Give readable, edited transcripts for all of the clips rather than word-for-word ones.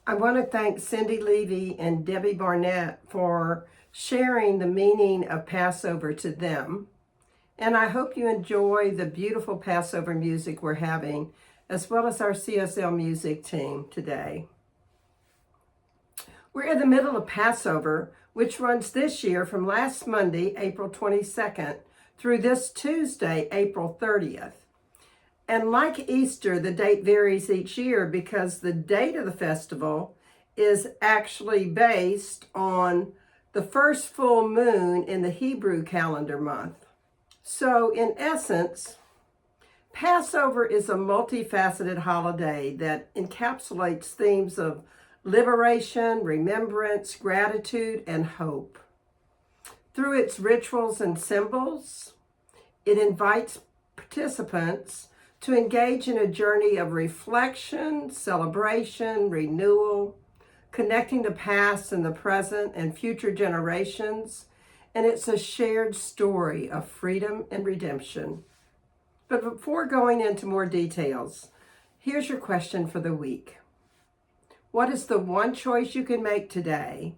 I want to thank Cindy Levy and Debbie Barnett for sharing the meaning of Passover to them. And I hope you enjoy the beautiful Passover music we're having, as well as our CSL music team today. We're in the middle of Passover, which runs this year from last Monday, April 22nd, through this Tuesday, April 30th. And like Easter, the date varies each year because the date of the festival is actually based on the first full moon in the Hebrew calendar month. So in essence, Passover is a multifaceted holiday that encapsulates themes of liberation, remembrance, gratitude, and hope. Through its rituals and symbols, it invites participants to engage in a journey of reflection, celebration, renewal, connecting the past and the present and future generations, and it's a shared story of freedom and redemption. But before going into more details, here's your question for the week. What is the one choice you can make today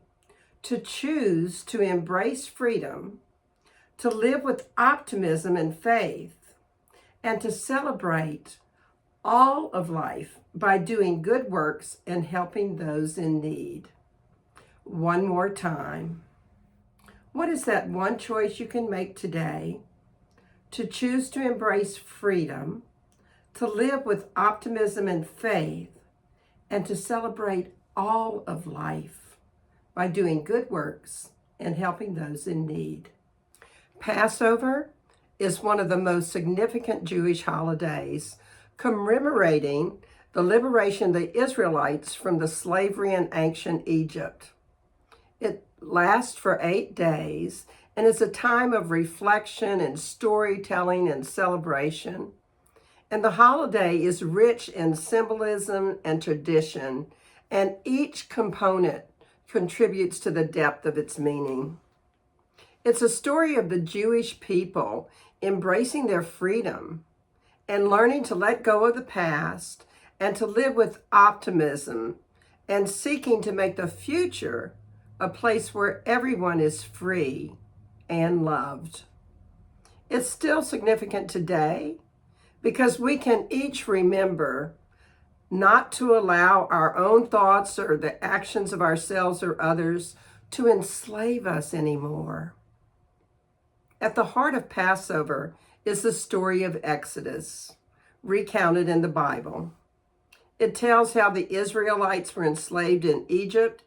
to choose to embrace freedom, to live with optimism and faith, and to celebrate all of life by doing good works and helping those in need? One more time. What is that one choice you can make today to choose to embrace freedom, to live with optimism and faith, and to celebrate all of life by doing good works and helping those in need? Passover is one of the most significant Jewish holidays, commemorating the liberation of the Israelites from the slavery in ancient Egypt. It lasts for 8 days and is a time of reflection and storytelling and celebration. And the holiday is rich in symbolism and tradition, and each component contributes to the depth of its meaning. It's a story of the Jewish people embracing their freedom and learning to let go of the past and to live with optimism and seeking to make the future a place where everyone is free and loved. It's still significant today because we can each remember not to allow our own thoughts or the actions of ourselves or others to enslave us anymore. At the heart of Passover is the story of Exodus, recounted in the Bible. It tells how the Israelites were enslaved in Egypt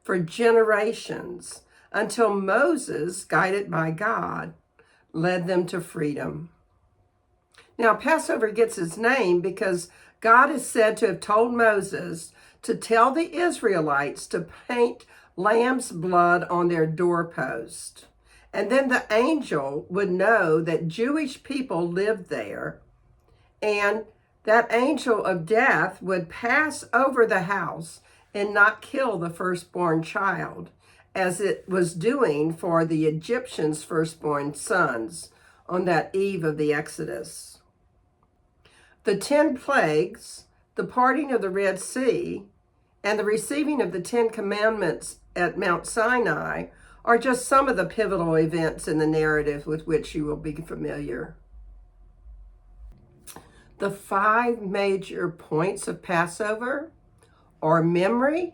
for generations until Moses, guided by God, led them to freedom. Now, Passover gets its name because God is said to have told Moses to tell the Israelites to paint lamb's blood on their doorpost. And then the angel would know that Jewish people lived there, and that angel of death would pass over the house and not kill the firstborn child, as it was doing for the Egyptians' firstborn sons on that eve of the Exodus. The 10 plagues, the parting of the Red Sea, and the receiving of the 10 Commandments at Mount Sinai are just some of the pivotal events in the narrative with which you will be familiar. The 5 major points of Passover are memory,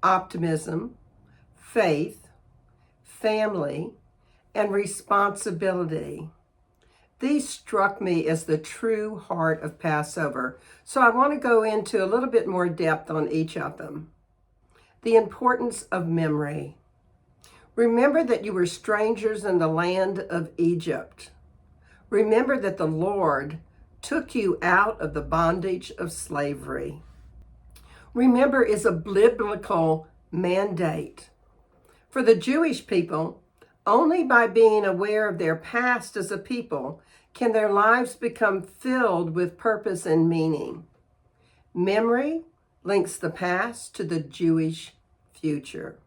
optimism, faith, family, and responsibility. These struck me as the true heart of Passover, so I want to go into a little bit more depth on each of them. The importance of memory. Remember that you were strangers in the land of Egypt. Remember that the Lord took you out of the bondage of slavery. Remember is a biblical mandate. For the Jewish people, only by being aware of their past as a people can their lives become filled with purpose and meaning. Memory links the past to the Jewish future.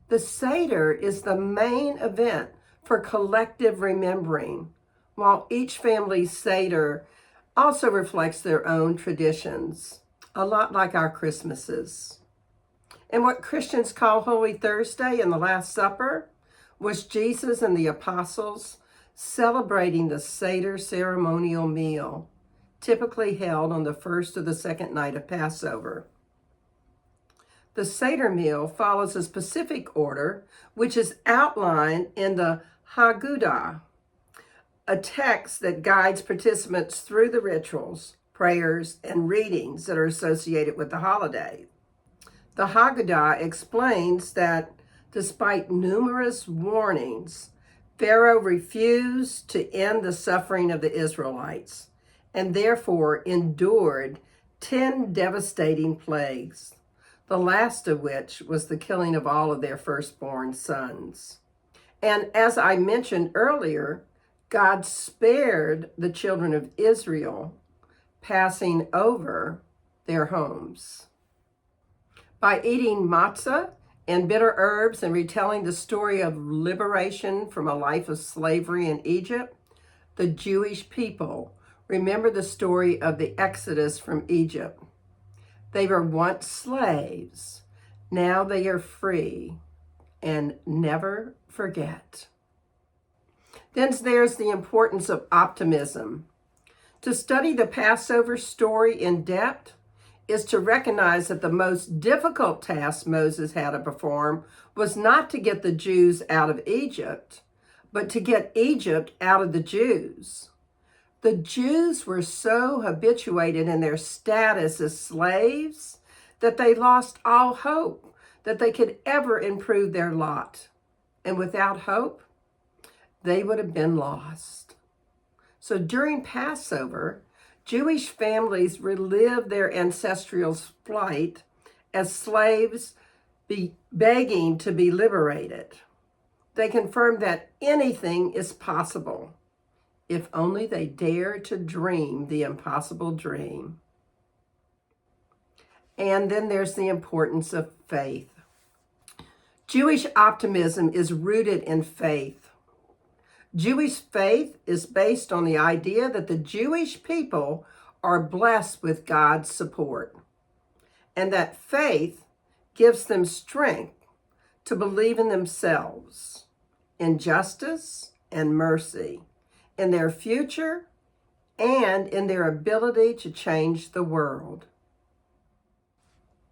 The Seder is the main event for collective remembering, while each family's Seder also reflects their own traditions. a lot like our Christmases. And what Christians call Holy Thursday and the Last Supper was Jesus and the apostles celebrating the Seder ceremonial meal, typically held on the first or the second night of Passover. The Seder meal follows a specific order, which is outlined in the Haggadah, a text that guides participants through the rituals, prayers, and readings that are associated with the holiday. The Haggadah explains that despite numerous warnings, Pharaoh refused to end the suffering of the Isrealites and therefore endured 10 devastating plagues, the last of which was the killing of all of their firstborn sons. And as I mentioned earlier, God spared the children of Israel, passing over their homes. By eating matzah and bitter herbs and retelling the story of liberation from a life of slavery in Egypt, the Jewish people remember the story of the Exodus from Egypt. They were once slaves, now they are free, and never forget. Then there's the importance of optimism. To study the Passover story in depth is to recognize that the most difficult task Moses had to perform was not to get the Jews out of Egypt, but to get Egypt out of the Jews. The Jews were so habituated in their status as slaves that they lost all hope that they could ever improve their lot. And without hope, they would have been lost. So during Passover, Jewish families relived their ancestral plight as slaves begging to be liberated. They confirmed that anything is possible if only they dare to dream the impossible dream. And then there's the importance of faith. Jewish optimism is rooted in faith. Jewish faith is based on the idea that the Jewish people are blessed with God's support, and that faith gives them strength to believe in themselves, in justice and mercy, in their future, and in their ability to change the world.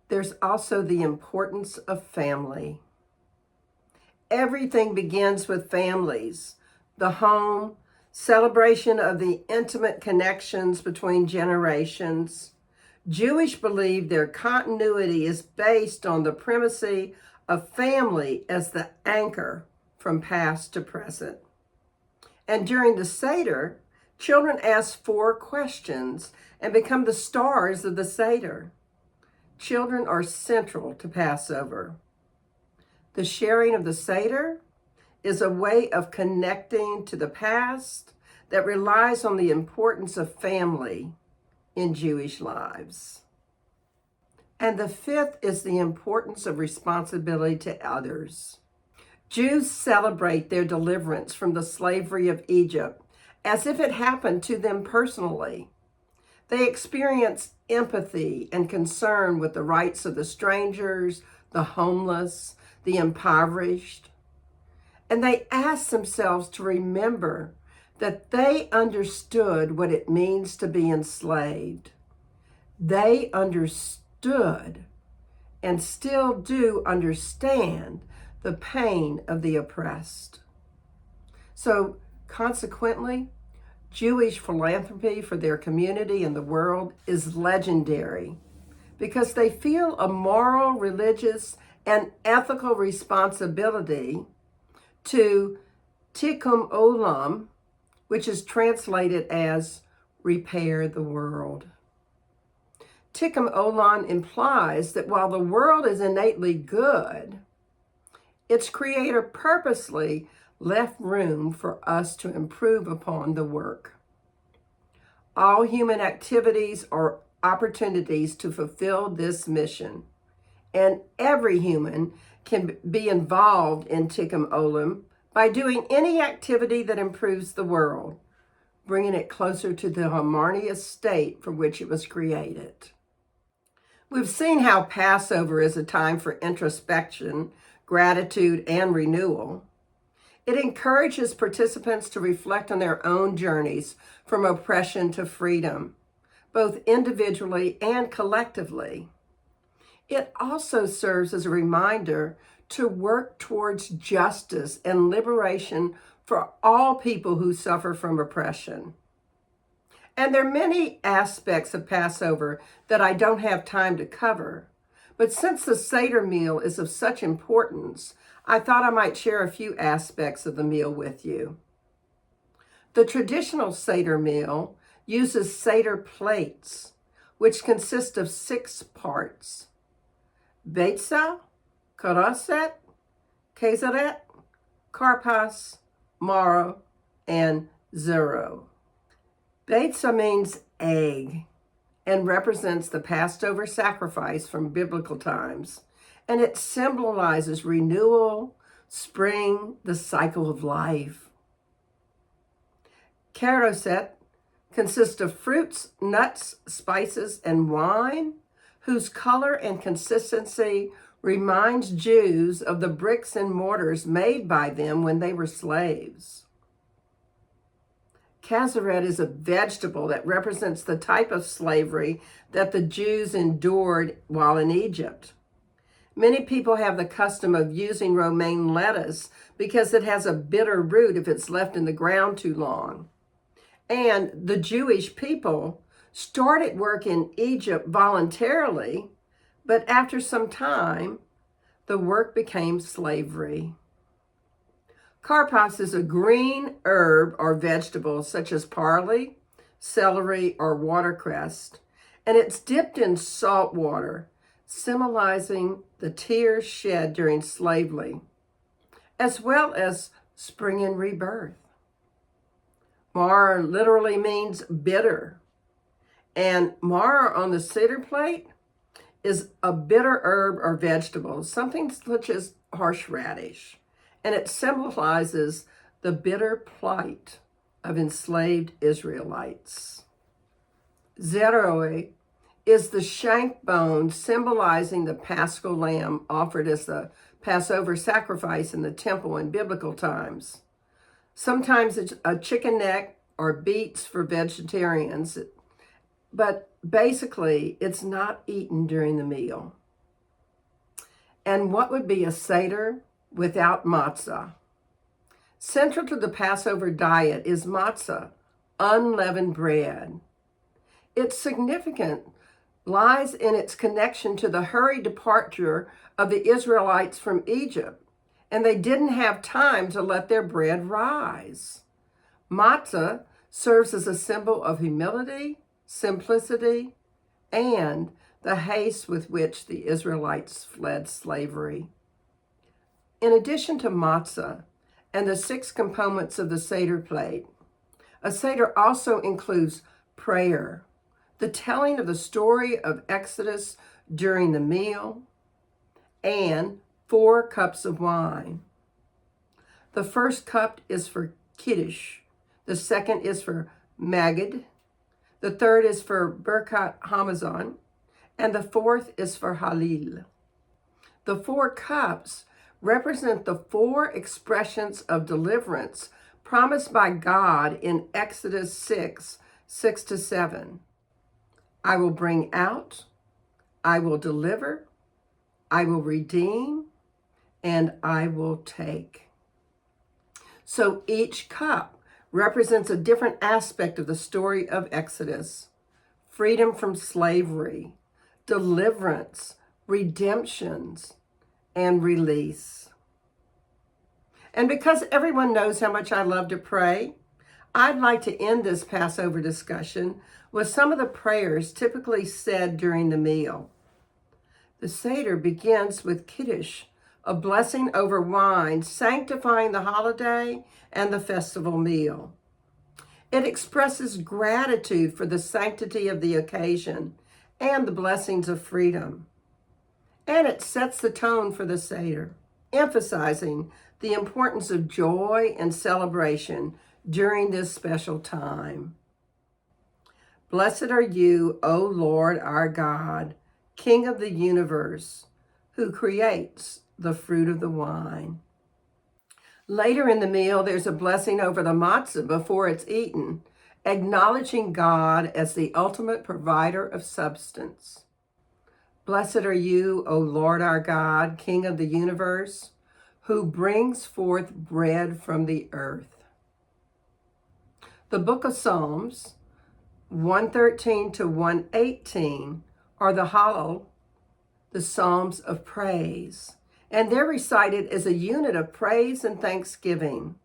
There's also the importance of family. Everything begins with families. The home, celebration of the intimate connections between generations. Jewish believe their continuity is based on the primacy of family as the anchor from past to present. And during the Seder, children ask 4 questions and become the stars of the Seder. Children are central to Passover. The sharing of the Seder is a way of connecting to the past that relies on the importance of family in Jewish lives. And the 5th is the importance of responsibility to others. Jews celebrate their deliverance from the slavery of Egypt as if it happened to them personally. They experience empathy and concern with the rights of the strangers, the homeless, the impoverished. And they ask themselves to remember that they understood what it means to be enslaved. They understood and still do understand the pain of the oppressed. So consequently, Jewish philanthropy for their community and the world is legendary because they feel a moral, religious, and ethical responsibility to Tikkun Olam, which is translated as repair the world. Tikkun Olam implies that while the world is innately good, its creator purposely left room for us to improve upon the work. All human activities are opportunities to fulfill this mission, and every human can be involved in Tikkun Olam by doing any activity that improves the world, bringing it closer to the harmonious state for which it was created. We've seen how Passover is a time for introspection, gratitude, and renewal. It encourages participants to reflect on their own journeys from oppression to freedom, both individually and collectively. It also serves as a reminder to work towards justice and liberation for all people who suffer from oppression. And there are many aspects of Passover that I don't have time to cover. But since the Seder meal is of such importance, I thought I might share a few aspects of the meal with you. The traditional Seder meal uses Seder plates, which consist of 6 parts: Beitza, Karoset, Kezeret, Karpas, Maro, and Zero. Beitza means egg and represents the Passover sacrifice from biblical times, and it symbolizes renewal, spring, the cycle of life. Karoset consists of fruits, nuts, spices, and wine, whose color and consistency reminds Jews of the bricks and mortars made by them when they were slaves. Kezeret is a vegetable that represents the type of slavery that the Jews endured while in Egypt. Many people have the custom of using romaine lettuce because it has a bitter root if it's left in the ground too long. And the Jewish people started work in Egypt voluntarily, but after some time, the work became slavery. Karpas is a green herb or vegetable such as parsley, celery, or watercress, and it's dipped in salt water, symbolizing the tears shed during slavery, as well as spring and rebirth. Mar literally means bitter, and mar on the Seder plate is a bitter herb or vegetable, something such as horseradish, and it symbolizes the bitter plight of enslaved Israelites. Zeroi is the shank bone symbolizing the Paschal lamb offered as the Passover sacrifice in the temple in biblical times. Sometimes it's a chicken neck or beets for vegetarians, but basically it's not eaten during the meal. And what would be a Seder without matzah? Central to the Passover diet is matzah, unleavened bread. Its significance lies in its connection to the hurried departure of the Israelites from Egypt, and they didn't have time to let their bread rise. Matzah serves as a symbol of humility, simplicity, and the haste with which the Israelites fled slavery. In addition to matzah and the 6 components of the Seder plate, a Seder also includes prayer, the telling of the story of Exodus during the meal, and 4 cups of wine. The first cup is for Kiddush, the second is for Magid, the third is for Birkat Hamazon, and the fourth is for Halil. The 4 cups represent the 4 expressions of deliverance promised by God in Exodus 6:6-7. I will bring out, I will deliver, I will redeem, and I will take. So each cup represents a different aspect of the story of Exodus: freedom from slavery, deliverance, redemptions, and release. And because everyone knows how much I love to pray, I'd like to end this Passover discussion with some of the prayers typically said during the meal. The Seder begins with Kiddush, a blessing over wine, sanctifying the holiday and the festival meal. It expresses gratitude for the sanctity of the occasion and the blessings of freedom. And it sets the tone for the Seder, emphasizing the importance of joy and celebration during this special time. Blessed are you, O Lord our God, King of the universe, who creates the fruit of the vine. Later in the meal, there's a blessing over the matzah before it's eaten, acknowledging God as the ultimate provider of substance. Blessed are you, O Lord our God, King of the universe, who brings forth bread from the earth. The book of Psalms, 113 to 118, are the Hallel, the Psalms of praise, and they're recited as a unit of praise and thanksgiving.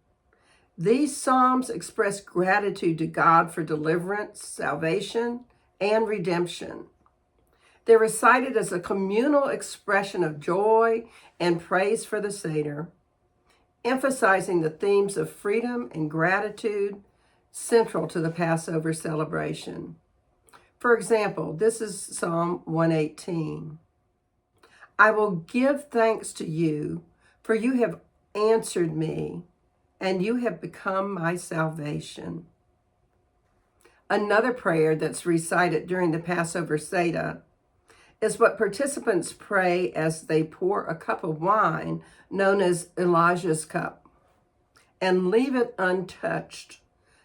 These Psalms express gratitude to God for deliverance, salvation, and redemption. They're recited as a communal expression of joy and praise for the Seder, emphasizing the themes of freedom and gratitude central to the Passover celebration. For example, this is Psalm 118. I will give thanks to you, for you have answered me, and you have become my salvation. Another prayer that's recited during the Passover Seder is what participants pray as they pour a cup of wine known as Elijah's cup and leave it untouched,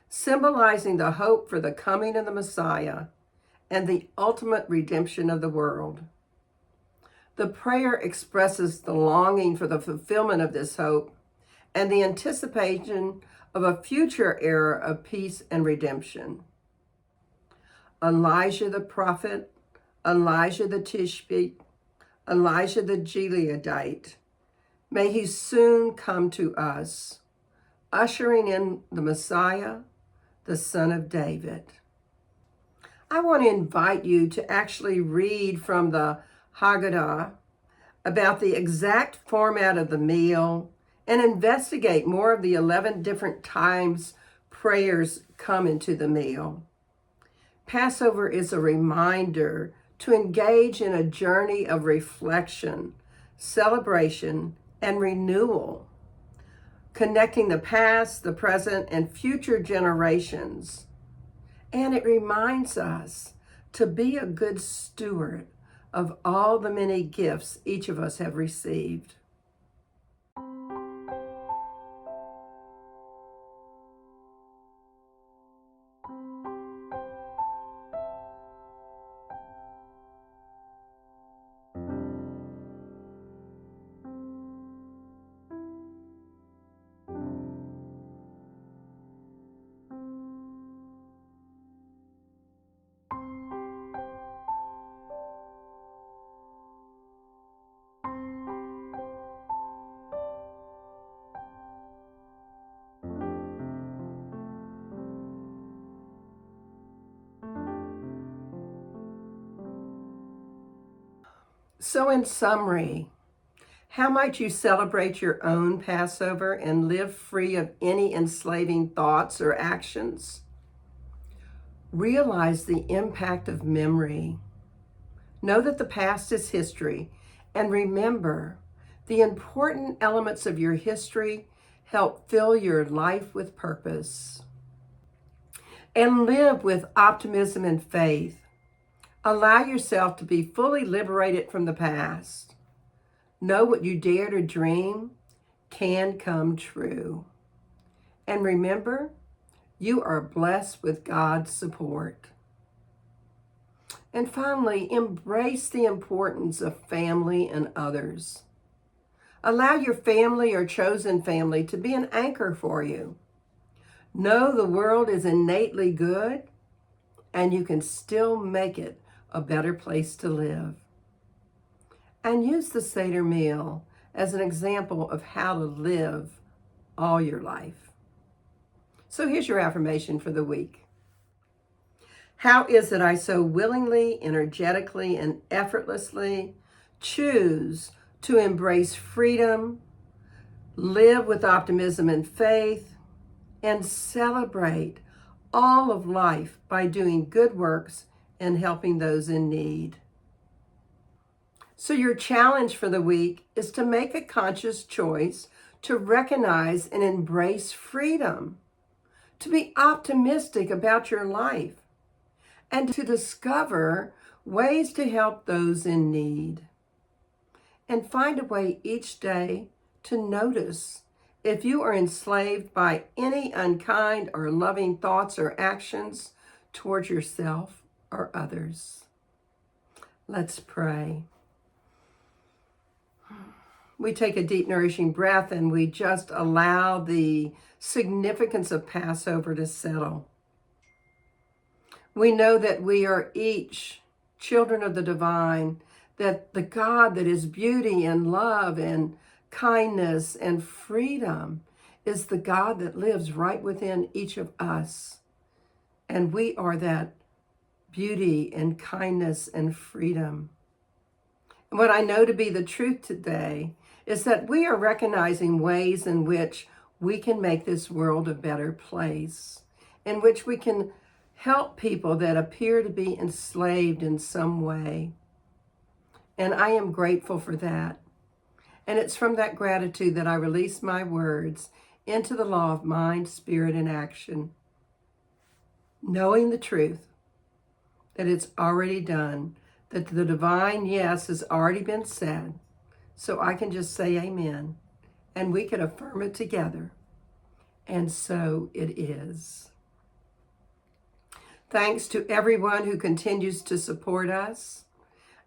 symbolizing the hope for the coming of the Messiah and the ultimate redemption of the world. The prayer expresses the longing for the fulfillment of this hope and the anticipation of a future era of peace and redemption. Elijah the prophet, Elijah the Tishbite, Elijah the Gileadite, may he soon come to us, ushering in the Messiah, the Son of David. I want to invite you to actually read from the Haggadah about the exact format of the meal and investigate more of the 11 different times prayers come into the meal. Passover is a reminder to engage in a journey of reflection, celebration, and renewal, connecting the past, the present, and future generations. And it reminds us to be a good steward of all the many gifts each of us have received. So in summary, how might you celebrate your own Passover and live free of any enslaving thoughts or actions? Realize the impact of memory. Know that the past is history, and remember, the important elements of your history help fill your life with purpose. And live with optimism and faith. Allow yourself to be fully liberated from the past. Know what you dare to dream can come true. And remember, you are blessed with God's support. And finally, embrace the importance of family and others. Allow your family or chosen family to be an anchor for you. Know the world is innately good, and you can still make it a better place to live. And use the Seder meal as an example of how to live all your life. So here's your affirmation for the week. How is it I so willingly, energetically, and effortlessly choose to embrace freedom, live with optimism and faith, and celebrate all of life by doing good works and helping those in need? So your challenge for the week is to make a conscious choice to recognize and embrace freedom, to be optimistic about your life, and to discover ways to help those in need. And find a way each day to notice if you are enslaved by any unkind or loving thoughts or actions towards yourself or others. Let's pray. We take a deep, nourishing breath and we just allow the significance of Passover to settle. We know that we are each children of the divine, that the God that is beauty and love and kindness and freedom is the God that lives right within each of us. And we are that beauty and kindness and freedom. And what I know to be the truth today is that we are recognizing ways in which we can make this world a better place, in which we can help people that appear to be enslaved in some way. And I am grateful for that. And it's from that gratitude that I release my words into the law of mind, spirit, and action, knowing the truth, that it's already done, that the divine yes has already been said. So I can just say amen, and we can affirm it together. And so it is. Thanks to everyone who continues to support us,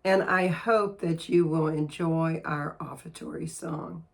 and I hope that you will enjoy our offertory song.